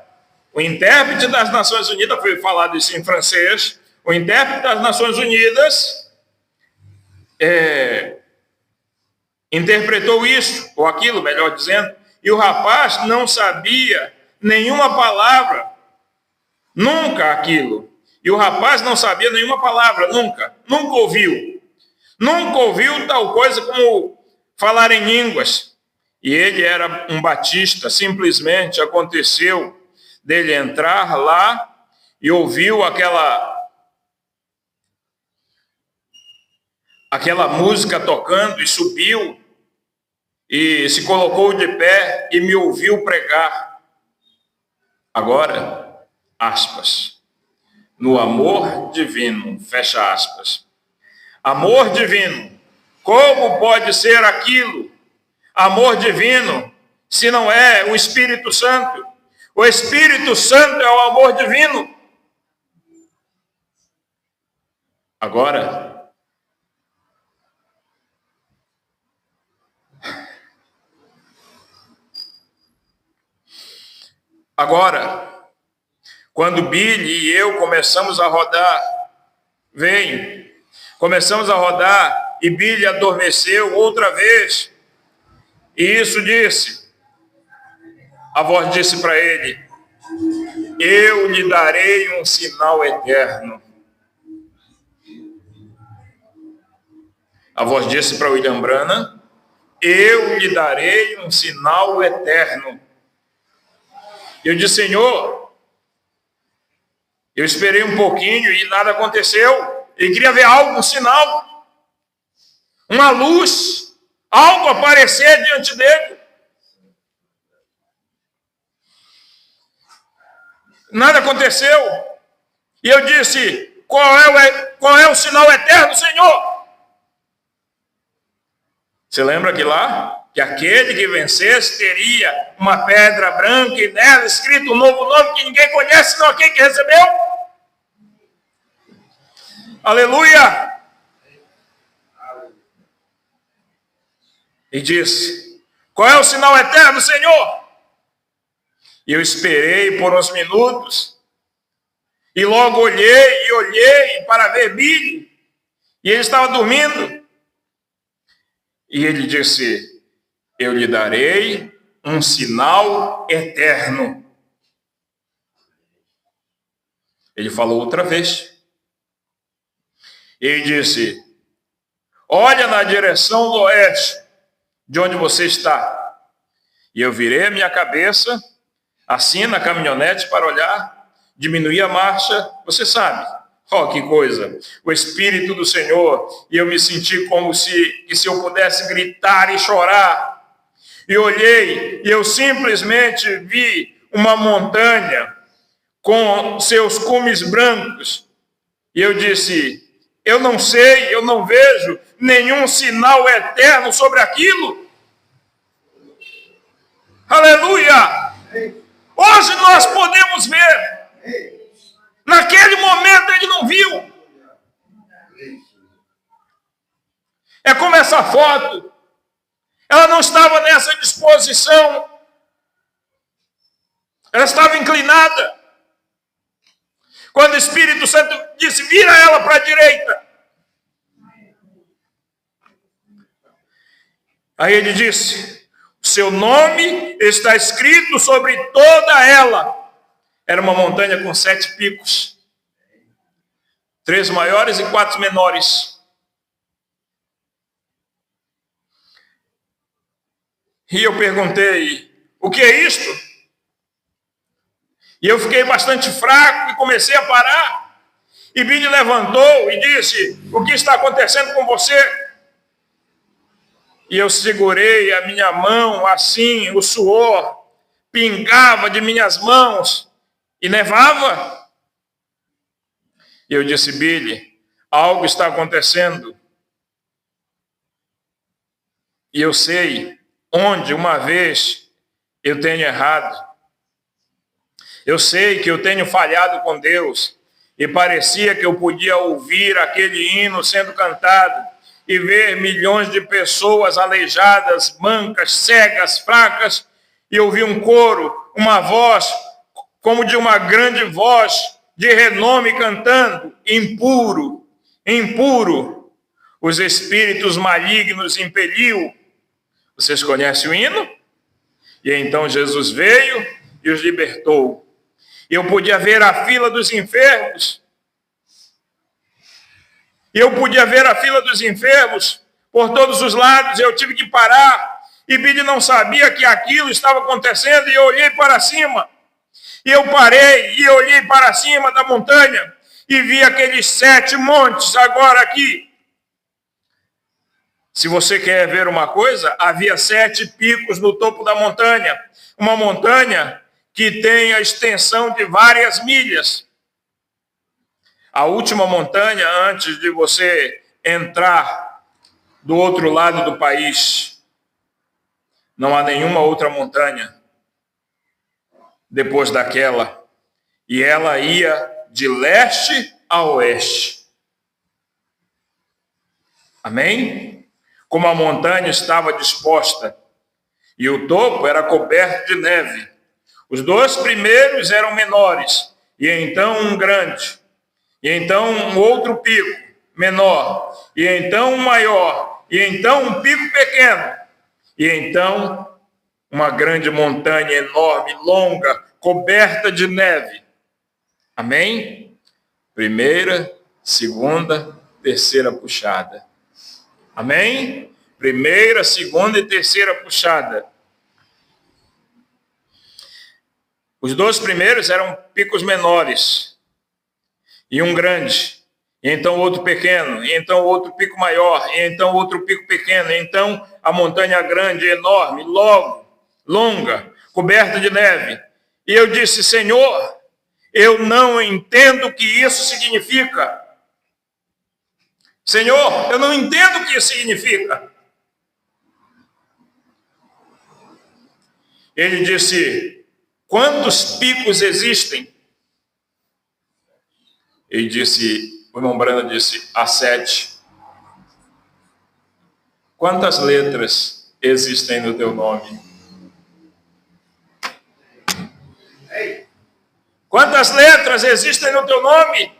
[SPEAKER 2] o intérprete das Nações Unidas, foi falado isso em francês, o intérprete das Nações Unidas interpretou isso, ou aquilo, melhor dizendo, e o rapaz não sabia nenhuma palavra, nunca aquilo. E o rapaz não sabia nenhuma palavra, nunca ouviu tal coisa como falar em línguas. E ele era um batista, simplesmente aconteceu dele entrar lá e ouviu aquela música tocando e subiu e se colocou de pé e me ouviu pregar. Agora, aspas, no amor divino, fecha aspas. Amor divino, como pode ser aquilo? Amor divino, se não é o Espírito Santo? O Espírito Santo é o amor divino. Agora, quando Billy e eu começamos a rodar, começamos a rodar e Billy adormeceu outra vez. E isso a voz disse para ele, eu lhe darei um sinal eterno. A voz disse para William Branham, eu lhe darei um sinal eterno. Eu disse, Senhor, eu esperei um pouquinho e nada aconteceu. Ele queria ver algo, um sinal, uma luz, algo aparecer diante dele. Nada aconteceu. E eu disse, qual é o sinal eterno, Senhor? Você lembra que lá? Que aquele que vencesse teria uma pedra branca e nela escrito um novo nome que ninguém conhece, senão aquele que recebeu. Aleluia! E disse, qual é o sinal eterno, Senhor? E eu esperei por uns minutos, e logo olhei para ver Billy, e ele estava dormindo. E ele disse, eu lhe darei um sinal eterno. Ele falou outra vez. Ele disse, olha na direção do oeste, de onde você está. E eu virei a minha cabeça, assim na caminhonete para olhar, diminuí a marcha, você sabe. Oh, que coisa! O Espírito do Senhor, e eu me senti como se eu pudesse gritar e chorar. E olhei, e eu simplesmente vi uma montanha com seus cumes brancos. E eu disse, eu não sei, eu não vejo nenhum sinal eterno sobre aquilo. Aleluia! Hoje nós podemos ver. Naquele momento ele não viu. É como essa foto. Ela não estava nessa disposição. Ela estava inclinada. Quando o Espírito Santo disse, vira ela para a direita. Aí ele disse, o seu nome está escrito sobre toda ela. Era uma montanha com 7 picos. 3 maiores e 4 menores. E eu perguntei, o que é isto? E eu fiquei bastante fraco e comecei a parar. E Billy levantou e disse, o que está acontecendo com você? E eu segurei a minha mão assim, o suor pingava de minhas mãos e nevava. E eu disse, Billy, algo está acontecendo. E eu sei onde uma vez eu tenho errado. Eu sei que eu tenho falhado com Deus. E parecia que eu podia ouvir aquele hino sendo cantado e ver milhões de pessoas aleijadas, mancas, cegas, fracas, e ouvir um coro, uma voz, como de uma grande voz de renome cantando, impuro, impuro, os espíritos malignos impeliu. Vocês conhecem o hino? E então Jesus veio e os libertou. Eu podia ver a fila dos enfermos. Eu podia ver a fila dos enfermos por todos os lados. Eu tive que parar. E Billy não sabia que aquilo estava acontecendo. E eu olhei para cima. E eu parei e olhei para cima da montanha. E vi aqueles 7 montes agora aqui. Se você quer ver uma coisa, havia 7 picos no topo da montanha. Uma montanha que tem a extensão de várias milhas. A última montanha, antes de você entrar do outro lado do país, não há nenhuma outra montanha depois daquela. E ela ia de leste a oeste. Amém? Como a montanha estava disposta e o topo era coberto de neve. Os 2 primeiros eram menores, e então um grande, e então um outro pico menor, e então um maior, e então um pico pequeno, e então uma grande montanha enorme, longa, coberta de neve. Amém? Primeira, segunda, terceira puxada. Amém? Primeira, segunda e terceira puxada. Os 2 primeiros eram picos menores, e um grande, e então outro pequeno, e então outro pico maior, e então outro pico pequeno, e então a montanha grande, enorme, longa, coberta de neve. E eu disse, Senhor, eu não entendo o que isso significa. Senhor, eu não entendo o que isso significa. Ele disse, quantos picos existem? Ele disse, o irmão Brana disse, há 7. Quantas letras existem no teu nome? Quantas letras existem no teu nome?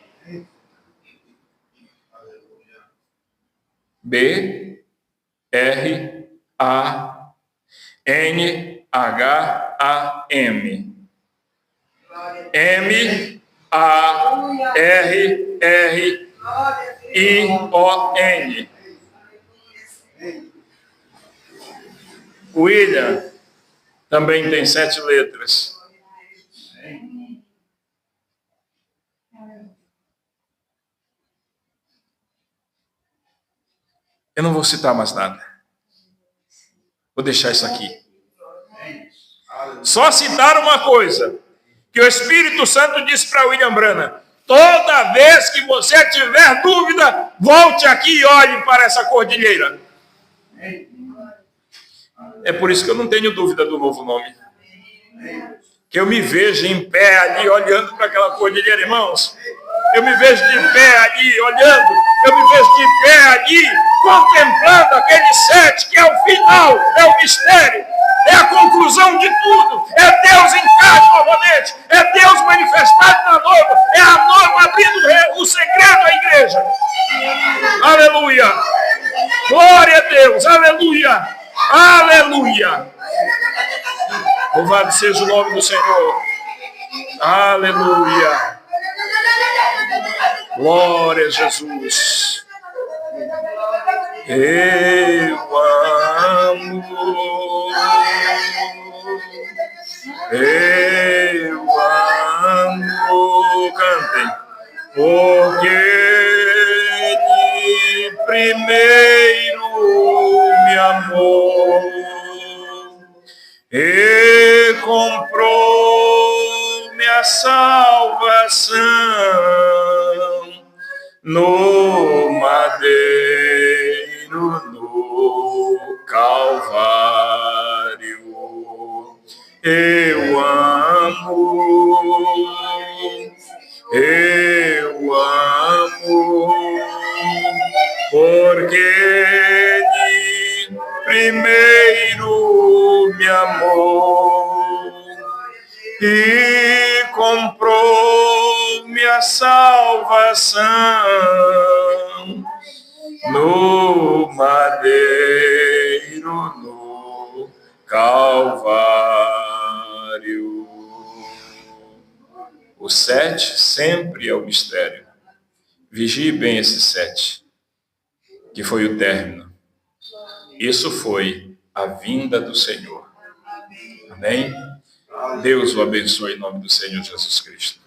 [SPEAKER 2] B, R, A, N, H, A, M. M, A, R, R, I, O, N. William também tem 7 letras. Eu não vou citar mais nada. Vou deixar isso aqui. Só citar uma coisa, que o Espírito Santo disse para William Branham: toda vez que você tiver dúvida, volte aqui e olhe para essa cordilheira. É por isso que eu não tenho dúvida do novo nome. Que eu me vejo em pé ali, olhando para aquela cordilheira, irmãos. Eu me vejo de pé ali, olhando. Eu me vejo de pé ali, contemplando aquele 7, que é o final, é o mistério, é a conclusão de tudo. É Deus em carne novamente, é Deus manifestado na noiva, é a noiva abrindo o segredo à igreja. Aleluia! Glória a Deus! Aleluia! Aleluia! Louvado seja o nome do Senhor. Aleluia! Glória a Jesus. Eu amo, cantem, porque Ele primeiro me amou e comprou minha salvação no madeiro, no Calvário. Eu amo, porque Ele primeiro me amou e comprou minha salvação no madeiro, no Calvário. O 7 sempre é o mistério. Vigie bem esse 7, que foi o término. Isso foi a vinda do Senhor. Amém? Deus o abençoe em nome do Senhor Jesus Cristo.